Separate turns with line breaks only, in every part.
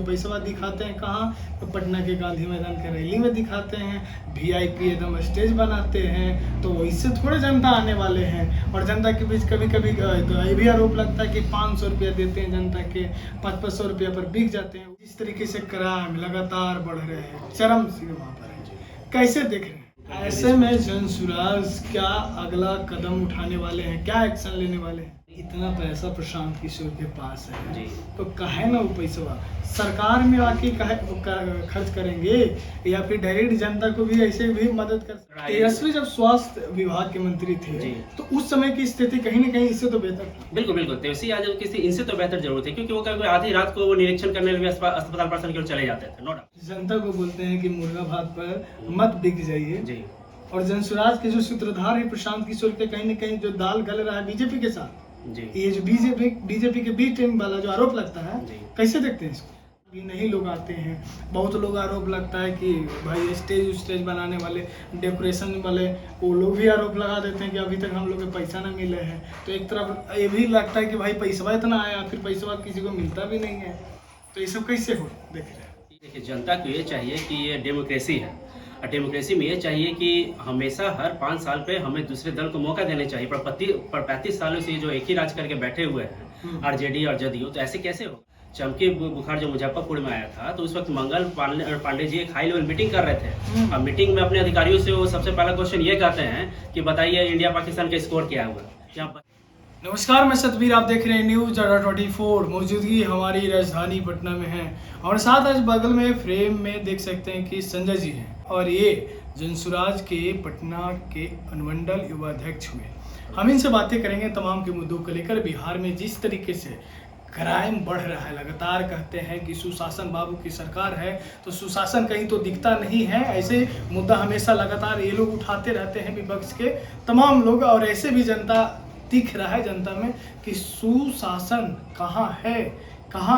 पैसा दिखाते हैं कहाँ, तो पटना के गांधी मैदान के रैली में दिखाते हैं, वीआईपी एकदम स्टेज बनाते हैं, तो इससे थोड़े जनता आने वाले हैं। और जनता के बीच कभी कभी ये भी आरोप लगता है कि 500 रुपया देते हैं जनता के, 500 रुपया पर बिक जाते हैं। इस तरीके से क्राइम लगातार बढ़ रहे हैं, चरम सीमा पर है। कैसे देख रहे हैं? ऐसे में जनसुराज क्या अगला कदम उठाने वाले हैं, क्या एक्शन लेने वाले हैं? इतना पैसा प्रशांत किशोर के पास है जी, तो कहे ना वो पैसा सरकार में आके खर्च करेंगे या फिर डायरेक्ट जनता को भी ऐसे भी मदद कर सकते। तेजस्वी जब स्वास्थ्य विभाग के मंत्री थे तो उस समय की स्थिति कहीं ना कहीं इससे तो बेहतर थी।
बिल्कुल बिल्कुल, तेजस्वी आज किसी इनसे तो बेहतर जरूर थे, क्योंकि वो कभी आधी रात को वो निरीक्षण करने लगे अस्पताल प्रशासन की ओर चले जाते थे। नो डाउट
जनता को बोलते हैं कि मुर्गा भात पर मत बिक जाइए
जी।
और जनसुराज के जो सूत्रधार है प्रशांत किशोर के कहीं न कहीं जो दाल गल रहा है बीजेपी के साथ
जी,
ये जो बीजेपी के बी टीम वाला जो आरोप लगता है, कैसे देखते हैं इसको? अभी नहीं लोग आते हैं, बहुत लोग आरोप लगता है कि भाई स्टेज बनाने वाले, डेकोरेशन वाले, वो लोग भी आरोप लगा देते हैं कि अभी तक हम लोग को पैसा ना मिले हैं। तो एक तरफ ये भी लगता है कि भाई पैसा इतना आया फिर पैसा किसी को मिलता भी नहीं है, तो ये सब कैसे हो देख रहे हैं?
देखिए, जनता को ये चाहिए कि ये डेमोक्रेसी है और डेमोक्रेसी में ये चाहिए कि हमेशा हर 5 साल पे हमें दूसरे दल को मौका देने चाहिए। पर 35 सालों से जो एक ही राज करके बैठे हुए हैं आरजेडी और जदयू, तो ऐसे कैसे हो? चमकी बुखार जो मुजफ्फरपुर में आया था तो उस वक्त मंगल पांडे जी एक हाई लेवल मीटिंग कर रहे थे। अब मीटिंग में अपने अधिकारियों से वो सबसे पहला क्वेश्चन ये कहते हैं कि बताइए इंडिया पाकिस्तान का स्कोर क्या हुआ।
नमस्कार, मैं सतबीर, आप देख रहे हैं न्यूज 24। मौजूदगी हमारी राजधानी पटना में है और साथ आज बगल में फ्रेम में देख सकते हैं कि संजय जी हैं और ये जनसुराज के पटना के अनुमंडल युवा अध्यक्ष हुए। हम इनसे बातें करेंगे तमाम के मुद्दों को लेकर। बिहार में जिस तरीके से क्राइम बढ़ रहा है, लगातार कहते हैं कि सुशासन बाबू की सरकार है तो सुशासन कहीं तो दिखता नहीं है। ऐसे मुद्दा हमेशा लगातार ये लोग उठाते रहते हैं, विपक्ष के तमाम लोग, और ऐसे भी जनता दिख रहा है जनता में कि सुशासन कहाँ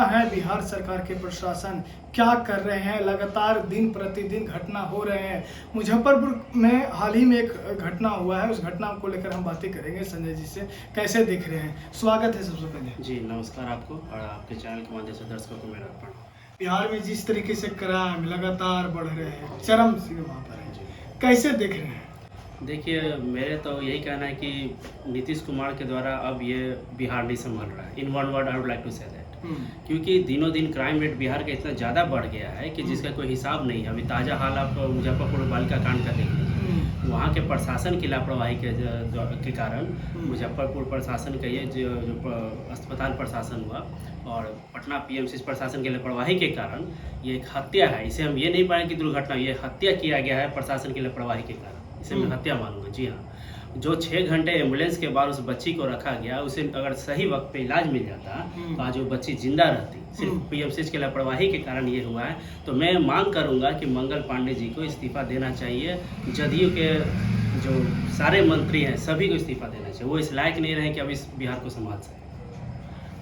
है बिहार सरकार के प्रशासन, क्या कर रहे हैं? लगातार दिन प्रतिदिन घटना हो रहे हैं। मुजफ्फरपुर में हाल ही में एक घटना हुआ है, उस घटना को लेकर हम बातें करेंगे संजय जी से। कैसे देख रहे हैं? स्वागत है सबसे पहले।
जी नमस्कार आपको और आपके चैनल के माध्यम से दर्शकों को मेरा अर्पण।
बिहार में जिस तरीके से क्राइम लगातार बढ़ रहे हैं, चरम सीमा पर है, कैसे देख रहे हैं?
देखिए, मेरे तो यही कहना है कि नीतीश कुमार के द्वारा अब ये बिहार नहीं संभाल रहा है। In one word I would like to say that, क्योंकि दिनों दिन क्राइम रेट बिहार का इतना ज़्यादा बढ़ गया है कि जिसका कोई हिसाब नहीं है। अभी ताज़ा हाल आप मुजफ्फरपुर बालिका कांड का देख लीजिए, वहाँ के प्रशासन की लापरवाही के कारण मुजफ्फरपुर प्रशासन का ये जो अस्पताल प्रशासन हुआ और पटना पीएमसी प्रशासन की लापरवाही के कारण ये एक हत्या है। इसे हम ये नहीं पाएंगे कि दुर्घटना, ये हत्या किया गया है प्रशासन की लापरवाही के कारण। इसे मैं हत्या मानूंगा। जी हाँ, जो 6 घंटे एम्बुलेंस के बाद उस बच्ची को रखा गया, उसे अगर सही वक्त पे इलाज मिल जाता तो आज वो बच्ची जिंदा रहती। सिर्फ पीएमसी की लापरवाही के कारण ये हुआ है। तो मैं मांग करूंगा कि मंगल पांडे जी को इस्तीफा देना चाहिए। जदयू के जो सारे मंत्री हैं सभी को इस्तीफा देना चाहिए। वो इस लायक नहीं रहे कि अब इस बिहार को संभाल सके।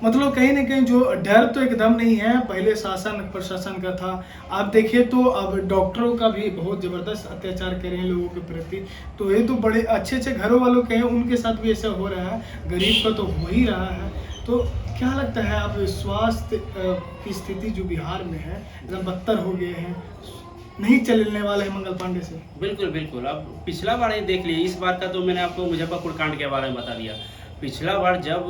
मतलब कहीं ना कहीं जो डर तो एकदम नहीं है, पहले शासन प्रशासन का था। आप देखिए तो अब डॉक्टरों का भी बहुत ज़बरदस्त अत्याचार कर रहे हैं लोगों के प्रति। तो ये तो बड़े अच्छे घरों वालों के हैं, उनके साथ भी ऐसा हो रहा है, गरीब का तो हो ही रहा है। तो क्या लगता है आप स्वास्थ्य की स्थिति जो बिहार में है एकदम बदतर हो गए हैं, नहीं चलने वाले हैं मंगल पांडे से?
बिल्कुल बिल्कुल। अब पिछला बार ही देख लिए, इस बार का तो मैंने आपको मुजफ्फरपुर कांड के बारे में बता दिया। पिछला बार जब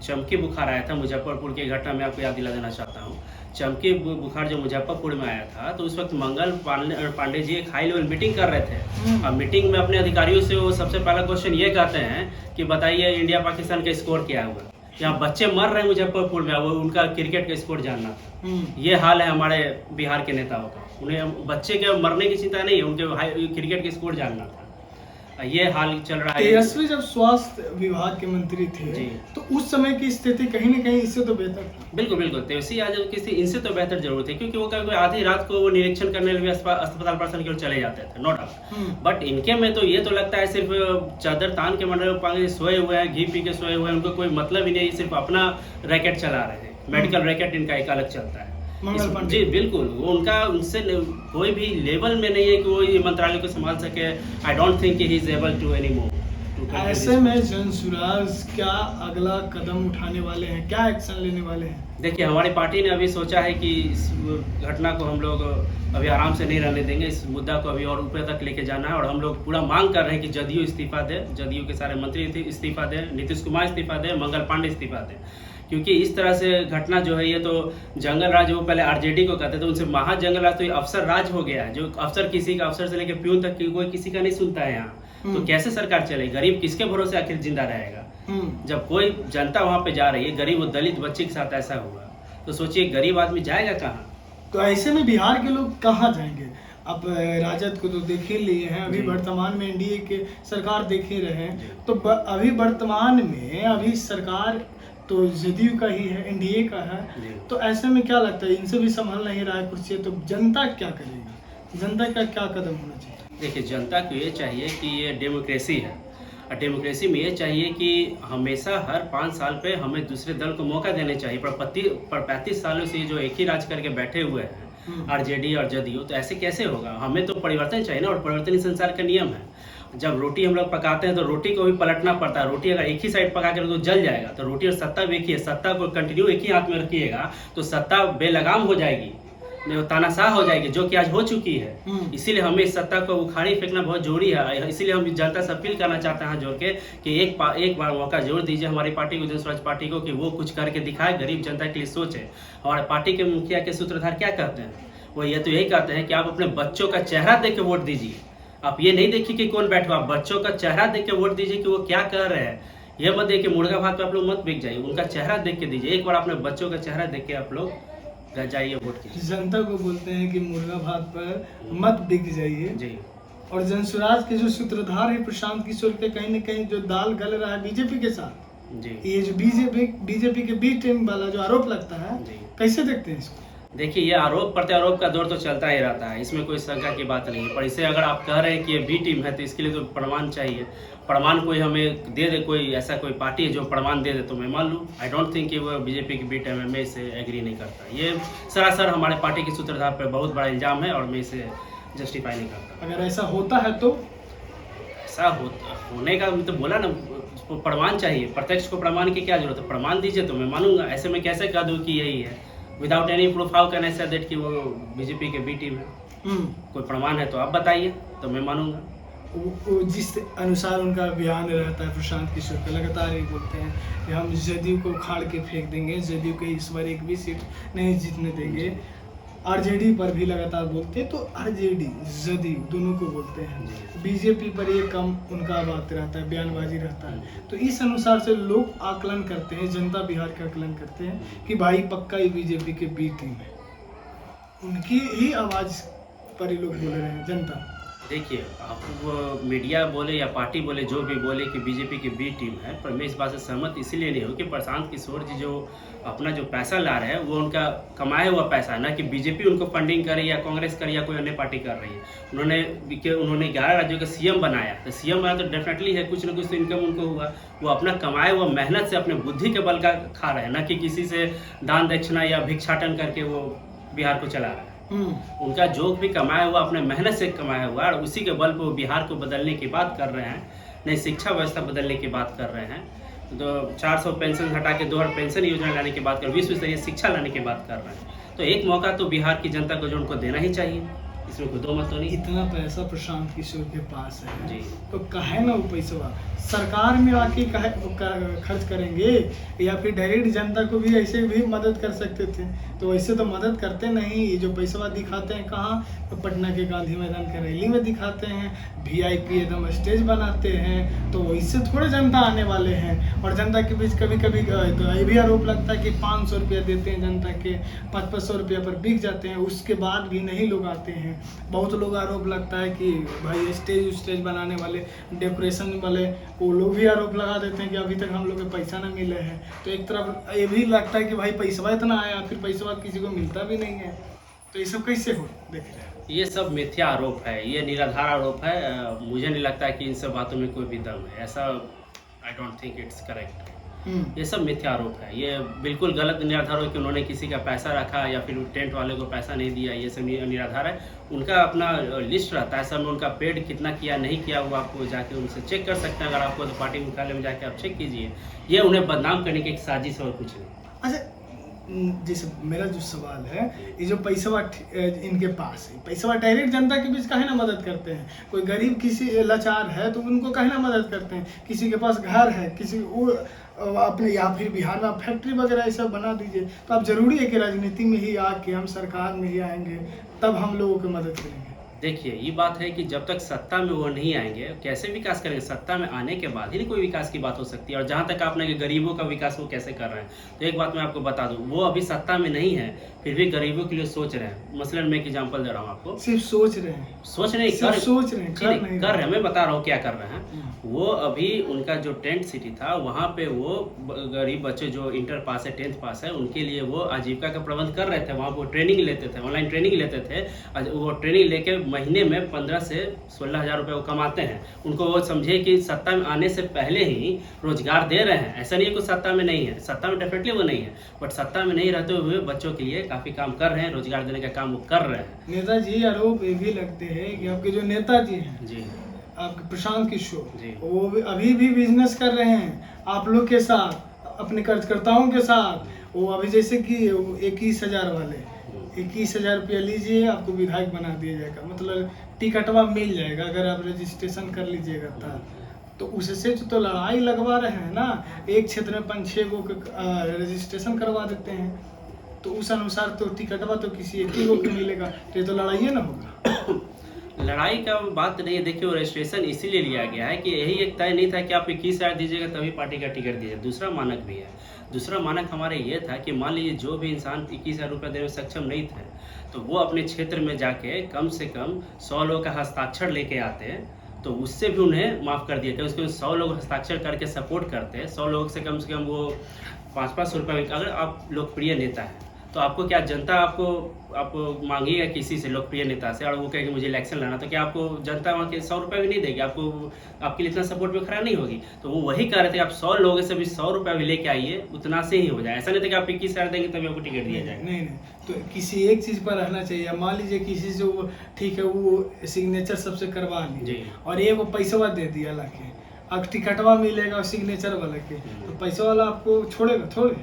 चमकी बुखार आया था मुजफ्फरपुर की घटना में आपको याद दिला देना चाहता हूँ। चमकी बुखार जो मुजफ्फरपुर में आया था तो उस वक्त मंगल पांडे जी एक हाई लेवल मीटिंग कर रहे थे। अब मीटिंग में अपने अधिकारियों से वो सबसे पहला क्वेश्चन ये कहते हैं कि बताइए इंडिया पाकिस्तान का स्कोर क्या हुआ। यहाँ बच्चे मर रहे हैं मुजफ्फरपुर में, वो उनका क्रिकेट का स्कोर जानना था। ये हाल है हमारे बिहार के नेताओं का। उन्हें बच्चे के मरने की चिंता नहीं है, उनके क्रिकेट के स्कोर जानना था। ये हाल चल रहा है।
तेजस्वी जब स्वास्थ्य विभाग के मंत्री थे तो उस समय की स्थिति कहीं ना कहीं इससे तो बेहतर थी।
बिल्कुल बिल्कुल, तेजस्वी आज किसी इनसे तो बेहतर जरूर थे, क्योंकि वो कभी आधी रात को वो निरीक्षण करने लगे अस्पताल प्रशासन की ओर चले जाते थे। नो डाउट, बट इनके में तो ये तो लगता है सिर्फ चादर तान के मंडल पांगे सोए हुए हैं, घी पी के सोए हुए हैं, उनको कोई मतलब ही नहीं, सिर्फ अपना रैकेट चला रहे हैं। मेडिकल रैकेट इनका एक अलग चलता है। जी बिल्कुल, वो उनका उनसे कोई भी लेवल में नहीं है कि वो ये मंत्रालय को संभाल सके। I don't think he is able to any more to
ऐसे में जनसुराज क्या अगला कदम उठाने वाले हैं, क्या एक्शन लेने वाले हैं?
देखिए, हमारी पार्टी ने अभी सोचा है कि इस घटना को हम लोग अभी आराम से नहीं रहने देंगे, इस मुद्दा को अभी और ऊपर तक लेके जाना है। और हम लोग पूरा मांग कर रहे हैं कि जदयू इस्तीफा दे, जदयू के सारे मंत्री इस्तीफा दें, नीतीश कुमार इस्तीफा दें, मंगल पांडे इस्तीफा दें। क्योंकि इस तरह से घटना जो है, ये तो जंगल राज वो पहले आरजेडी को कहते थे, उनसे महा जंगल राज तो ये अफसर राज हो गया है, जो अफसर किसी का, अफसर से लेकर प्यून तक कोई किसी का नहीं सुनता है यहाँ। तो कैसे सरकार चले? गरीब किसके भरोसे आखिर जिंदा रहेगा? जब कोई जनता वहाँ पे जा रही है, गरीब और दलित बच्चे के साथ ऐसा हुआ, तो सोचिए गरीब आदमी जाएगा कहाँ?
तो ऐसे में बिहार के लोग कहाँ जाएंगे? अब राजद को तो देख ही लिए हैं, अभी वर्तमान में एनडीए के सरकार देख ही रहे हैं, तो अभी वर्तमान में अभी सरकार तो जदयू का ही है, एनडीए का है। तो ऐसे में क्या लगता है, इनसे भी संभल नहीं रहा है कुर्सी, तो जनता क्या करेगी? जनता का क्या कदम होना चाहिए?
देखिए, जनता को ये चाहिए कि ये डेमोक्रेसी है, और डेमोक्रेसी में ये चाहिए कि हमेशा हर 5 साल पे हमें दूसरे दल को मौका देने चाहिए। पर 35 सालों से जो एक ही राज करके बैठे हुए हैं आरजेडी और जदयू, तो ऐसे कैसे होगा? हमें तो परिवर्तन चाहिए ना, और परिवर्तन ही संसार का नियम है। जब रोटी हम लोग पकाते हैं तो रोटी को भी पलटना पड़ता है। रोटी अगर एक ही साइड पका कर तो जल जाएगा, तो रोटी और सत्ता भी एक ही है। सत्ता को कंटिन्यू एक ही हाथ में रखिएगा तो सत्ता बेलगाम हो जाएगी, नहीं तानाशाह हो जाएगी, जो कि आज हो चुकी है। इसीलिए हमें इस सत्ता को उखाड़ी फेंकना बहुत जरूरी है। इसीलिए हम जनता से अपील करना चाहते हैं जोड़ के कि एक बार मौका जरूर दीजिए हमारी पार्टी को, जनसुराज पार्टी को, कि वो कुछ करके दिखाए, गरीब जनता के लिए सोचे। हमारे पार्टी के मुखिया के सूत्रधार क्या कहते हैं? वो ये तो यही कहते हैं कि आप अपने बच्चों का चेहरा देख के वोट दीजिए। आप ये नहीं देखिए कि कौन बैठा, आप बच्चों का चेहरा देख के वोट दीजिए कि वो क्या कर रहे हैं। ये मत देखिए मुर्गा भात पे आप लोग मत बिक जाइए, उनका चेहरा देख के दीजिए। एक बार अपने बच्चों का चेहरा देख के आप लोग जाइए वोट कीजिए।
जनता को बोलते हैं कि मुर्गा भात पर मत बिक जाइए
जी।
और जनसुराज के जो सूत्रधार है प्रशांत किशोर के, कहीं न कहीं जो दाल गल रहा है बीजेपी के साथ
जी,
ये जो बीजेपी के बी टीम वाला जो आरोप लगता है, कैसे देखते हैं इसको?
देखिए, ये आरोप प्रत्यारोप का दौर तो चलता ही रहता है, इसमें कोई शंका की बात नहीं है। पर इसे अगर आप कह रहे हैं कि ये बी टीम है, तो इसके लिए तो प्रमाण चाहिए। प्रमाण कोई हमें दे दे, कोई ऐसा कोई पार्टी है जो प्रमाण दे दे तो मैं मान लूँ। आई डोंट थिंक कि वो बीजेपी की बी टीम है, मैं इसे एग्री नहीं करता। ये सरासर हमारे पार्टी के सूत्रधार पर बहुत बड़ा इल्जाम है और मैं इसे जस्टिफाई नहीं करता।
अगर ऐसा होता है तो
ऐसा होने का मतलब बोला ना, प्रमाण चाहिए। प्रत्यक्ष को प्रमाण की क्या जरूरत है? प्रमाण दीजिए तो मैं मानूंगा। ऐसे में कैसे कह दूँ कि यही है? Without any proof how can I say that कि वो बीजेपी के बी टीम है? कोई प्रमाण है तो आप बताइए, तो मैं मानूंगा।
वो जिस अनुसार उनका बयान रहता है प्रशांत किशोर का, लगातार ये बोलते हैं कि हम जदयू को उखाड़ के फेंक देंगे, जदयू को इस बार एक भी सीट नहीं जीतने देंगे। आरजेडी पर भी लगातार बोलते हैं, तो आरजेडी जदयू दोनों को बोलते हैं। बीजेपी पर ये कम उनका बात रहता है, बयानबाजी रहता है। तो इस अनुसार से लोग आकलन करते हैं, जनता बिहार का आकलन करते हैं कि भाई पक्का ही बीजेपी के बी टीम है। उनकी ही आवाज़ पर ही लोग बोल रहे हैं, जनता।
देखिए, आप वो मीडिया बोले या पार्टी बोले, जो भी बोले कि बीजेपी की बी टीम है, पर मैं इस बात से सहमत इसीलिए नहीं हूँ कि प्रशांत किशोर जी जो अपना जो पैसा ला रहे हैं वो उनका कमाया हुआ पैसा है, ना कि बीजेपी उनको फंडिंग करे या कांग्रेस करे या कोई अन्य पार्टी कर रही है। उन्होंने 11 राज्यों का सीएम बनाया, तो सीएम बनाया तो डेफिनेटली है कुछ ना कुछ तो इनकम उनको हुआ। वो अपना कमाया हुआ मेहनत से अपने बुद्धि के बल का खा रहे हैं, ना कि किसी से दान दक्षिणा या भिक्षाटन करके वो बिहार को चला रहे हैं। उनका जो भी कमाया हुआ अपने मेहनत से कमाया हुआ और उसी के बल पर वो बिहार को बदलने की बात कर रहे हैं, नई शिक्षा व्यवस्था बदलने की बात कर रहे हैं, तो 400 पेंशन हटा के 2 पेंशन योजना लाने की बात कर, विश्व स्तरीय शिक्षा लाने की बात कर रहे हैं। तो एक मौका तो बिहार की जनता को जो उनको देना ही चाहिए, इसमें कोई दो मत तो नहीं।
इतना पैसा प्रशांत किशोर के पास है
जी,
तो काहे ना वो पैसा सरकार में आके काहे खर्च करेंगे, या फिर डायरेक्ट जनता को भी ऐसे भी मदद कर सकते थे। तो वैसे तो मदद करते नहीं, ये जो पैसा दिखाते हैं कहाँ, तो पटना के गांधी मैदान के रैली में दिखाते हैं, VIP एकदम स्टेज बनाते हैं। तो इससे थोड़े जनता आने वाले हैं। और जनता के बीच कभी कभी तो ये भी आरोप लगता है कि 500 रुपया देते हैं जनता के, 500 रुपया पर बिक जाते हैं, उसके बाद भी नहीं लोग आते हैं। बहुत लोग आरोप लगता है कि भाई स्टेज बनाने वाले, डेकोरेशन वाले, वो लोग भी आरोप लगा देते हैं कि अभी तक हम लोग को पैसा ना मिले हैं। तो एक तरफ ये भी लगता है कि भाई पैसा इतना आया, फिर पैसा किसी को मिलता भी नहीं है। तो ये सब कैसे हो देख रहे हैं?
ये सब मिथ्या आरोप है, ये निराधार आरोप है। मुझे नहीं लगता कि इन सब बातों में कोई भी दम है, ऐसा आई डोंट थिंक इट्स करेक्ट। ये सब मिथ्या आरोप है। ये बिल्कुल गलत निराधार हो कि उन्होंने किसी का पैसा रखा या फिर टेंट वाले को पैसा नहीं दिया, ये सब निराधार है। उनका अपना लिस्ट रहता है सब में, उनका पेड कितना किया नहीं किया वो आपको जाके उनसे चेक कर सकते हैं। अगर आपको तो पार्टी मुख्यालय में जाके आप चेक कीजिए। ये उन्हें बदनाम करने की एक साजिश है और कुछ नहीं।
अच्छा, जैसे मेरा जो सवाल है, ये जो पैसा इनके पास है, पैसा डायरेक्ट जनता के बीच काहे ना मदद करते हैं? कोई गरीब किसी लाचार है तो उनको काहे ना मदद करते हैं? किसी के पास घर है, किसी वो अपने, या फिर बिहार में आप फैक्ट्री वगैरह ये सब बना दीजिए। तो आप जरूरी है कि राजनीति में ही आके हम सरकार में ही आएंगे तब हम लोगों की मदद करेंगे?
देखिए, ये बात है कि जब तक सत्ता में वो नहीं आएंगे कैसे विकास करेंगे? सत्ता में आने के बाद ही कोई विकास की बात हो सकती है। और जहाँ तक आपने कि गरीबों का विकास वो कैसे कर रहे हैं, तो एक बात मैं आपको बता दूं, वो अभी सत्ता में नहीं है फिर भी गरीबों के लिए सोच रहे हैं। मसलन मैं एक एग्जाम्पल दे रहा हूँ आपको।
सिर्फ सोच रहे हैं?
सोच नहीं,
सोच रहे हैं,
कर रहे हैं। मैं बता रहा हूँ क्या कर रहे हैं। वो अभी उनका जो टेंट सिटी था वहाँ पे वो गरीब बच्चे जो इंटर पास है, 10th पास है, उनके लिए वो आजीविका का प्रबंध कर रहे थे। वहाँ वो ट्रेनिंग लेते थे, ऑनलाइन ट्रेनिंग लेते थे। वो ट्रेनिंग लेके महीने में 15 से 16 हज़ार रुपये वो कमाते हैं। उनको वो समझे कि सत्ता में आने से पहले ही रोजगार दे रहे हैं। ऐसा नहीं है कि सत्ता में नहीं है, सत्ता में डेफिनेटली वो नहीं है, बट सत्ता में नहीं रहते हुए बच्चों के लिए काफ़ी काम कर रहे हैं, रोजगार देने का काम वो कर रहे हैं।
नेताजी आरोप ये भी लगते हैं कि आपके जो नेताजी हैं
जी,
आपके प्रशांत किशोर,
जी,
वो अभी भी बिजनेस कर रहे हैं आप लोग के साथ, अपने कार्यकर्ताओं के साथ। वो अभी जैसे कि 21,000 वाले 21,000 रुपया लीजिए, आपको विधायक बना दिया जाएगा, मतलब टिकटवा मिल जाएगा अगर आप रजिस्ट्रेशन कर लीजिएगा तब। तो उससे तो लड़ाई लगवा रहे हैं ना, एक क्षेत्र में 5-6 गो रजिस्ट्रेशन करवा देते हैं, तो उस अनुसार तो टिकटवा तो किसी एक ही गो के मिलेगा, तो ये तो लड़ाई ना होगा।
लड़ाई का बात नहीं है। देखिए, वो रजिस्ट्रेशन इसीलिए लिया गया है कि यही एक तय नहीं था कि आप 21,000 दीजिएगा तभी पार्टी का टिकट दीजिए। दूसरा मानक भी है। दूसरा मानक हमारे ये था कि मान लीजिए जो भी इंसान 21,000 रुपये देने में सक्षम नहीं थे, तो वो अपने क्षेत्र में जाके कम से कम 100 लोगों का हस्ताक्षर लेके आते, तो उससे भी उन्हें माफ़ कर दिया। उसके 100 लोग हस्ताक्षर करके सपोर्ट करते हैं। 100 लोगों से कम वो 500 रुपये। अगर आप लोकप्रिय नेता हैं तो आपको क्या जनता आपको मांगेगा किसी से, लोकप्रिय नेता से, और वो कहेगा मुझे इलेक्शन लड़ना, तो क्या आपको जनता वहाँ के 100 रुपये भी नहीं देगी? आपके लिए इतना सपोर्ट में खड़ा नहीं होगी? तो वो वही कह रहे थे आप 100 लोगों से भी 100 रुपया भी लेके आइए, उतना से ही हो जाए। ऐसा नहीं था कि आप 21,000 देंगे तभी आपको टिकट दिया जाएगा।
नहीं, तो किसी एक चीज़ पर रहना चाहिए। मान लीजिए किसी से वो ठीक है, वो सिग्नेचर सबसे करवा लीजिए और ये वो पैसा दे दिया लाके, अब टिकटवा मिलेगा सिग्नेचर वाला के, तो पैसा वाला आपको छोड़ेगा थोड़े?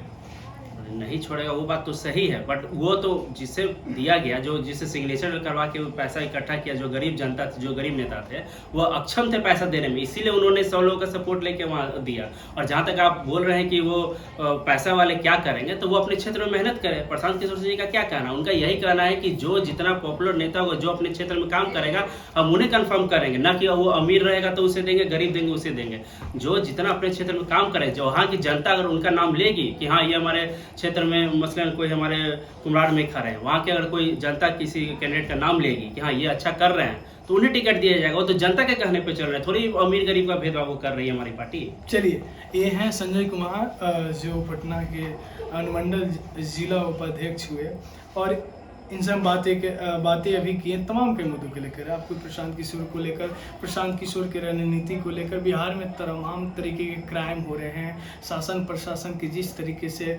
नहीं छोड़ेगा, वो बात तो सही है, बट वो तो जिसे दिया गया, जो जिसे सिग्नेचर करवा के पैसा इकट्ठा किया, जो गरीब जनता थी, जो गरीब नेता थे, वो अक्षम थे पैसा देने में, इसीलिए उन्होंने 100 लोगों का सपोर्ट लेके वहाँ दिया। और जहाँ तक आप बोल रहे हैं कि वो पैसा वाले क्या करेंगे, तो वो अपने क्षेत्र में मेहनत करें। प्रशांत किशोर जी का क्या कहना? उनका यही कहना है कि जो जितना पॉपुलर नेता होगा, जो अपने क्षेत्र में काम करेगा, हम उन्हें कन्फर्म करेंगे, ना कि वो अमीर रहेगा तो उसे देंगे, गरीब देंगे उसे देंगे। जो जितना अपने क्षेत्र में काम करे, जो वहाँ की जनता अगर उनका नाम लेगी कि हाँ ये हमारे क्षेत्र में, मसलन कोई हमारे कुम्हरार में खा रहे हैं, वहाँ के अगर कोई जनता किसी कैंडिडेट का नाम लेगी कि हाँ ये अच्छा कर रहे हैं, तो उन्हें टिकट दिया जाएगा। वो तो जनता के कहने पे चल रहे हैं, थोड़ी अमीर गरीब का भेदभाव कर रही है हमारी पार्टी।
चलिए, ये हैं संजय कुमार जो पटना के अनुमंडल जिला उपाध्यक्ष हुए, और इनसे हम बातें अभी की हैं तमाम के मुद्दों को लेकर। आपको प्रशांत किशोर को लेकर, प्रशांत किशोर की रणनीति को लेकर, बिहार में तमाम तरीके के क्राइम हो रहे हैं, शासन प्रशासन की जिस तरीके से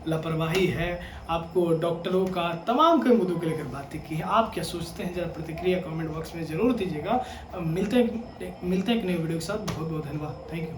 लापरवाही है, आपको डॉक्टरों का, तमाम के मुद्दों को लेकर बातें की है। आप क्या सोचते हैं, जरा प्रतिक्रिया कमेंट बॉक्स में ज़रूर दीजिएगा। मिलते हैं एक नई वीडियो के साथ। बहुत बहुत धन्यवाद। Thank you.